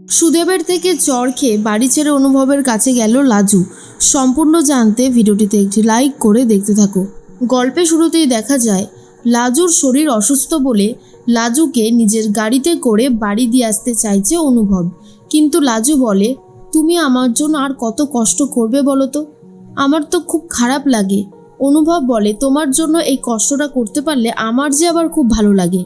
সুদেবের থেকে চড় খেয়ে বাড়ি ছেড়ে অনুভবের কাছে গেল লাজু। সম্পূর্ণ জানতে ভিডিওটিতে একটি লাইক করে দেখতে থাকো। গল্পে শুরুতেই দেখা যায় লাজুর শরীর অসুস্থ বলে লাজুকে নিজের গাড়িতে করে বাড়ি দিয়ে আসতে চাইছে অনুভব। কিন্তু লাজু বলে, তুমি আমার জন্য আর কত কষ্ট করবে বলো তো, আমার তো খুব খারাপ লাগে। অনুভব বলে, তোমার জন্য এই কষ্টটা করতে পারলে আমার যে আবার খুব ভালো লাগে।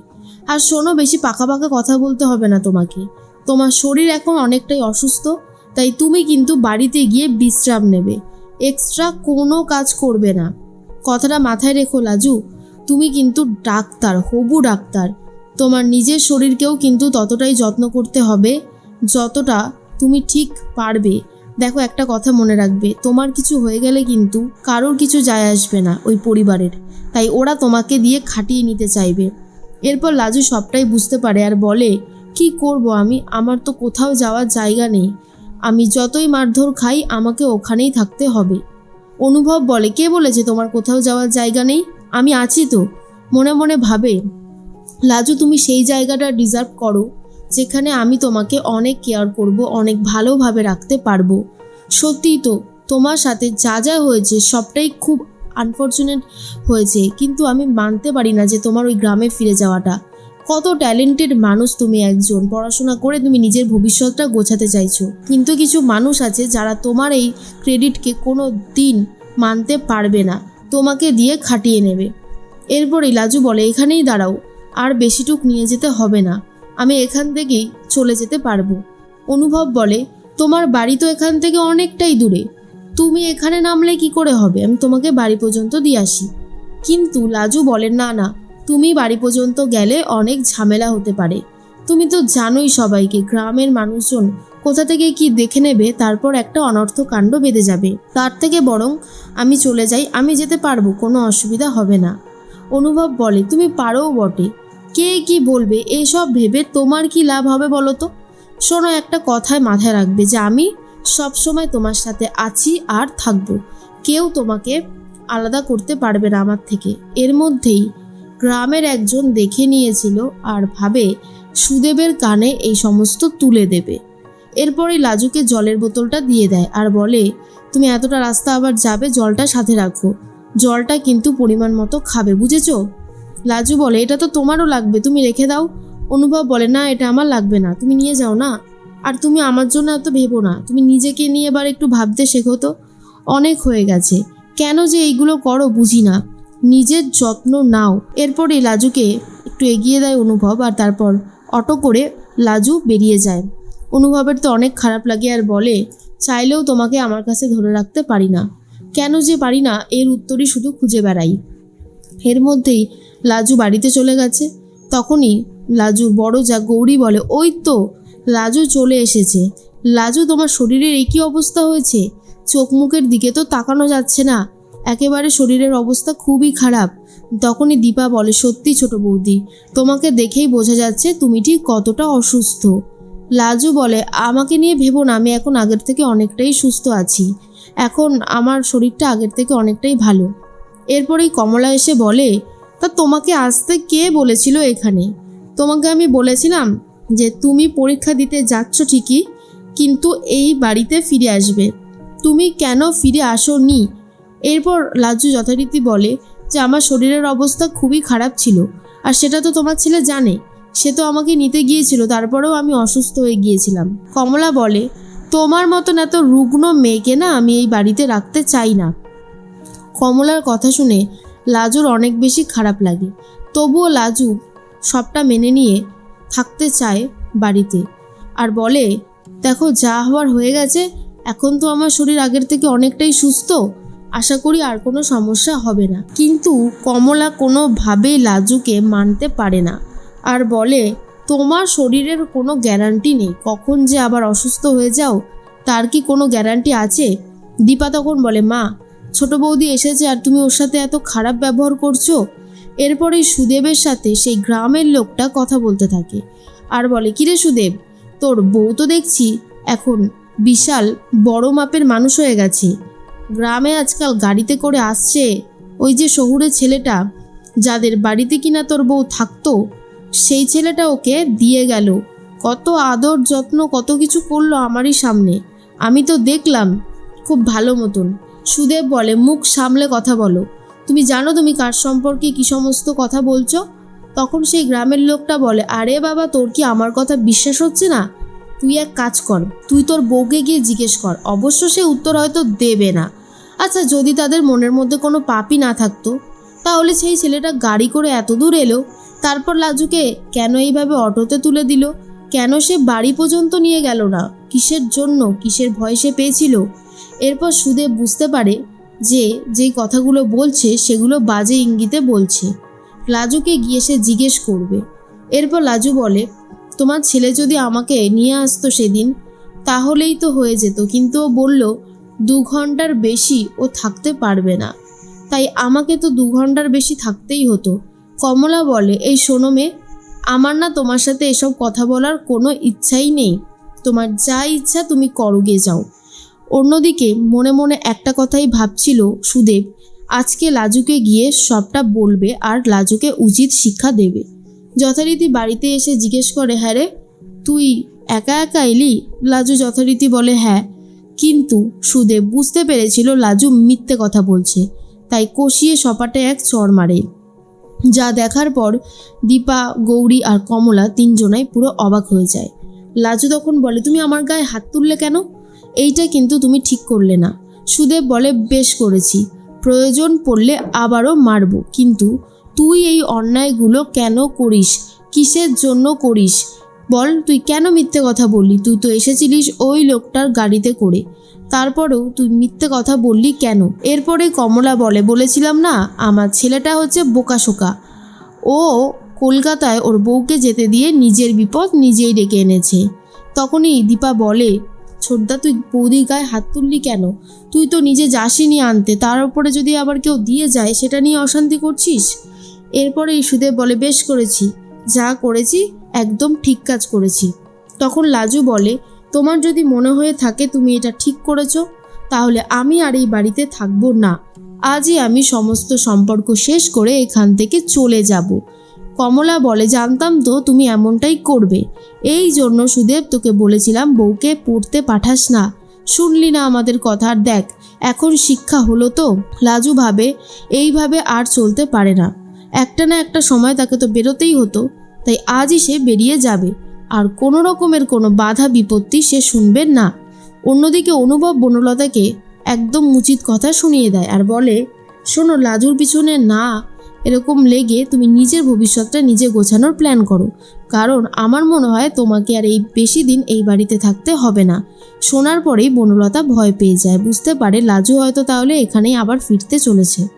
আর শোনো, বেশি পাকা পাকা কথা বলতে হবে না তোমাকে, তোমার শরীর এখন অনেকটাই অসুস্থ, তাই তুমি কিন্তু বাড়িতে গিয়ে বিশ্রাম নেবে, এক্সট্রা কোনো কাজ করবে না। কথাটা মাথায় রেখো লাজু, তুমি কিন্তু ডাক্তার, হবু ডাক্তার, তোমার নিজের শরীরকেও কিন্তু ততটাই যত্ন করতে হবে যতটা তুমি ঠিক পারবে। দেখো, একটা কথা মনে রাখবে, তোমার কিছু হয়ে গেলে কিন্তু কারোর কিছু যায় আসবে না ওই পরিবারের, তাই ওরা তোমাকে দিয়ে খাটিয়ে নিতে চাইবে। এরপর লাজু সবটাই বুঝতে পারে আর বলে, কি করব আমি, আমার তো কোথাও যাওয়ার জায়গা নেই, আমি যতই মারধর খাই আমাকে ওখানেই থাকতে হবে। অনুভব বলে, কে বলেছে তোমার কোথাও যাওয়ার জায়গা নেই, আমি আছি তো। মনে মনে ভাবে লাজু, তুমি সেই জায়গাটা ডিজার্ভ করো যেখানে আমি তোমাকে অনেক কেয়ার করব, অনেক ভালোভাবে রাখতে পারবো। সত্যিই তো, তোমার সাথে যা যা হয়েছে সবটাই খুব আনফর্চুনেট হয়েছে, কিন্তু আমি মানতে পারি না যে তোমার ওই গ্রামে ফিরে যাওয়াটা। কত ট্যালেন্টেড মানুষ তুমি একজন, পড়াশোনা করে তুমি নিজের ভবিষ্যৎটা গোছাতে চাইছো, কিন্তু কিছু মানুষ আছে যারা তোমার এই ক্রেডিটকে কোনো দিন মানতে পারবে না, তোমাকে দিয়ে খাটিয়ে নেবে। এরপরেই লাজু বলে, এখানেই দাঁড়াও, আর বেশিটুক নিয়ে যেতে হবে না, আমি এখান থেকেই চলে যেতে পারবো। অনুভব বলে, তোমার বাড়ি তো এখান থেকে অনেকটাই দূরে, তুমি এখানে নামলে কি করে হবে, আমি তোমাকে বাড়ি পর্যন্ত দিয়ে আসি। কিন্তু লাজু বলে, না না, তুমি বাড়ি পর্যন্ত গেলে অনেক ঝামেলা হতে পারে, তুমি তো জানোই সবাইকে, গ্রামের মানুষজন কোথা থেকে কি দেখে নেবে, তারপর একটা অনর্থ কাণ্ড বেঁধে যাবে, তার থেকে বরং আমি চলে যাই, আমি যেতে পারবো, কোনো অসুবিধা হবে না। অনুভব বলে, তুমি পারোও বটে, কে কি বলবে এইসব ভেবে তোমার কি লাভ হবে বলো তো। শোনো, একটা কথায় মাথায় রাখবে যে আমি সবসময় তোমার সাথে আছি আর থাকবো, কেউ তোমাকে আলাদা করতে পারবে না আমার থেকে। এর মধ্যেই গ্রামের একজন দেখে নিয়েছিল আর ভাবে সুদেবের কানে এই সমস্ত তুলে দেবে। এরপরে লাজুকে জলের বোতলটা দিয়ে দেয় আর বলে, তুমি এতটা রাস্তা আবার যাবে, জলটা সাথে রাখো, জলটা কিন্তু পরিমাণ মতো খাবে, বুঝেছো। লাজু বলে, এটা তো তোমারও লাগবে, তুমি রেখে দাও। অনুভব বলে, না, এটা আমার লাগবে না, তুমি নিয়ে যাও না। আর তুমি আমার জন্য এত ভেবো না, তুমি নিজেকে নিয়ে এবার একটু ভাবতে শেখো তো, অনেক হয়ে গেছে, কেন যে এইগুলো করো বুঝি না, নিজের যত্ন নাও। এরপরে লাজুকে একটু এগিয়ে দেয় অনুভব, আর তারপর অটো করে লাজু বেরিয়ে যায়। অনুভবের তো অনেক খারাপ লাগে আর বলে, চাইলেও তোমাকে আমার কাছে ধরে রাখতে পারি না, কেন যে পারি না এর উত্তরই শুধু খুঁজে বেড়াই। এর মধ্যেই লাজু বাড়িতে চলে গেছে। তখনই লাজুর বড় যা গৌরী বলে, ওই তো লাজু চলে এসেছে। লাজু, তোমার শরীরের এই কী অবস্থা হয়েছে, চোখ মুখের দিকে তো তাকানো যাচ্ছে না, একেবারে শরীরের অবস্থা খুবই খারাপ। তখনই দীপা বলে, সত্যি ছোট বৌদি, তোমাকে দেখেই বোঝা যাচ্ছে তুমি ঠিক কতটা অসুস্থ। লাজু বলে, আমাকে নিয়ে ভেবো না, আমি এখন আগের থেকে অনেকটাই সুস্থ আছি, এখন আমার শরীরটা আগের থেকে অনেকটাই ভালো। এরপরেই কমলা এসে বলে, তা তোমাকে আসতে কে বলেছিল এখানে, তোমাকে আমি বলেছিলাম যে তুমি পরীক্ষা দিতে যাচ্ছ ঠিকই, কিন্তু এই বাড়িতে ফিরে আসবে, তুমি কেন ফিরে আসোনি। এরপর লাজু যথারীতি বলে যে আমার শরীরের অবস্থা খুবই খারাপ ছিল, আর সেটা তো তোমার ছেলে জানে, সে তো আমাকে নিতে গিয়েছিল, তারপরেও আমি অসুস্থ হয়ে গিয়েছিলাম। কমলা বলে, তোমার মতন এত রুগ্ন মেয়েকে না আমি এই বাড়িতে রাখতে চাই না। কমলার কথা শুনে লাজুর অনেক বেশি খারাপ লাগে, তবুও লাজু সবটা মেনে নিয়ে থাকতে চায় বাড়িতে, আর বলে, দেখো যা হওয়ার হয়ে গেছে, এখন তো আমার শরীর আগের থেকে অনেকটাই সুস্থ, আশা করি আর কোনো সমস্যা হবে না। কিন্তু কমলা কোনোভাবেই লাজুকে মানতে পারে না আর বলে, তোমার শরীরের কোনো গ্যারান্টি নেই, কখন যে আবার অসুস্থ হয়ে যাও তার কি কোনো গ্যারান্টি আছে। দীপা তখন বলে, মা, ছোট বৌদি এসেছে আর তুমি ওর সাথে এত খারাপ ব্যবহার করছো। এরপরে সুদেবের সাথে সেই গ্রামের লোকটা কথা বলতে থাকে আর বলে, কিরে সুদেব, তোর বউ তো দেখছি এখন বিশাল বড় মাপের মানুষ হয়ে গেছে, গ্রামে আজকাল গাড়িতে করে আসছে, ওই যে শহুরে ছেলেটা যাদের বাড়িতে কিনা তোর বউ থাকতো, সেই ছেলেটা ওকে দিয়ে গেল কত আদর যত্ন কত কিছু করলো আমারই সামনে, আমি তো দেখলাম খুব ভালো মতন। সুদেব বলে, মুখ সামলে কথা বলো, তুমি জানো তুমি কার সম্পর্কে কী সমস্ত কথা বলছো? তখন সেই গ্রামের লোকটা বলে, আরে বাবা, তোর কি আমার কথা বিশ্বাস হচ্ছে না? তুই এক কাজ কর, তুই তোর বউকে গিয়ে জিজ্ঞেস কর। অবশ্য সে উত্তর হয়তো দেবে না। আচ্ছা, যদি তাদের মনের মধ্যে কোনো পাপই না থাকতো, তাহলে সেই ছেলেটা গাড়ি করে এত দূর এলো, তারপর লাজুকে কেন এইভাবে অটোতে তুলে দিল? কেন সে বাড়ি পর্যন্ত নিয়ে গেল না? কিসের জন্য, কিসের ভয় সে পেয়েছিল? এরপর সুদেব বুঝতে পারে যে যেই কথাগুলো বলছে সেগুলো বাজে ইঙ্গিতে বলছে। লাজুকে গিয়ে সে জিজ্ঞেস করবে। এরপর লাজু বলে, তোমার ছেলে যদি আমাকে নিয়ে আসতো সেদিন তাহলেই তো হয়ে যেত, কিন্তু ও বলল 2 ঘন্টার বেশি ও থাকতে পারবে না, তাই আমাকে তো 2 ঘন্টার বেশি থাকতেই হতো। কমলা বলে, এই শোনো মেয়ে, আমার না তোমার সাথে এসব কথা বলার কোনো ইচ্ছাই নেই, তোমার যা ইচ্ছা তুমি করো, গে যাও। অন্যদিকে মনে মনে একটা কথাই ভাবছিল সুদেব, আজকে লাজুকে গিয়ে সবটা বলবে আর লাজুকে উচিত শিক্ষা দেবে। যথারীতি বাড়িতে এসে জিজ্ঞেস করে, হ্যাঁ রে, তুই একা একা এলি? লাজু যথারীতি বলে, হ্যাঁ। কিন্তু সুদেব বুঝতে পেরেছিল লাজু মিথ্যে কথা বলছে, তাই কষিয়ে সপাটে এক চড় মারে। যা দেখার পর দীপা, গৌরী আর কমলা 3 জনাই পুরো অবাক হয়ে যায়। লাজু তখন বলে, তুমি আমার গায়ে হাত তুললে কেন? এইটা কিন্তু তুমি ঠিক করলে না। সুদেব বলে, বেশ করেছি, প্রয়োজন পড়লে আবারও মারব, কিন্তু তুই এই অন্যায়গুলো কেন করিস? কিসের জন্য করিস বল? তুই কেন মিথ্যে কথা বললি? তুই তো এসেছিলিস ওই লোকটার গাড়িতে করে, তারপরেও তুই মিথ্যে কথা বললি কেন? এরপরে কমলা বলে, বলেছিলাম না আমার ছেলেটা হচ্ছে বোকাশোকা, ও কলকাতায় ওর বউকে যেতে দিয়ে নিজের বিপদ নিজেই ডেকে এনেছে। তখনই দীপা বলে, ছোটদা, তুই বৌদির গায়ে হাত তুললি কেন? তুই তো নিজে যাসিনি আনতে, তার উপরে যদি আবার কেউ দিয়ে যায় সেটা নিয়ে অশান্তি করছিস। এরপরে সুদেব বলে, বেশ করেছি, যা করেছি একদম ঠিক কাজ করেছি। তখন লাজু বলে, তোমার যদি মনে হয়ে থাকে তুমি এটা ঠিক করেছো, তাহলে আমি আর এই বাড়িতে থাকবো না। আজই আমি সমস্ত সম্পর্ক শেষ করে এখান থেকে চলে যাব। কমলা বলে, জানতাম তো তুমি এমনটাই করবে, এই জন্য সুদেব তোকে বলেছিলাম বউকে পড়তে পাঠাস না, শুনলি না আমাদের কথা। আর দেখ, এখন শিক্ষা হলো তো। লাজু ভাবে এইভাবে আর চলতে পারে না, একটা না একটা সময় তাকে তো বেরোতেই হতো, তাই আজই সে বেরিয়ে যাবে, আর কোনো রকমের কোনো বাধা বিপত্তি সে শুনবে না। অন্যদিকে অনুভব বনলতাকে একদম উচিত কথা শুনিয়ে দেয় আর বলে, শোনো, লাজুর পিছনে না এরকম লেগে তুমি নিজের ভবিষ্যৎটা নিজে গোছানোর প্ল্যান করো, কারণ আমার মনে হয় তোমাকে আর এই বেশি দিন এই বাড়িতে থাকতে হবে না। শোনার পরেই বনলতা ভয় পেয়ে যায়, বুঝতে পারে লাজু হয়তো তাহলে এখানেই আবার ফিরতে চলেছে।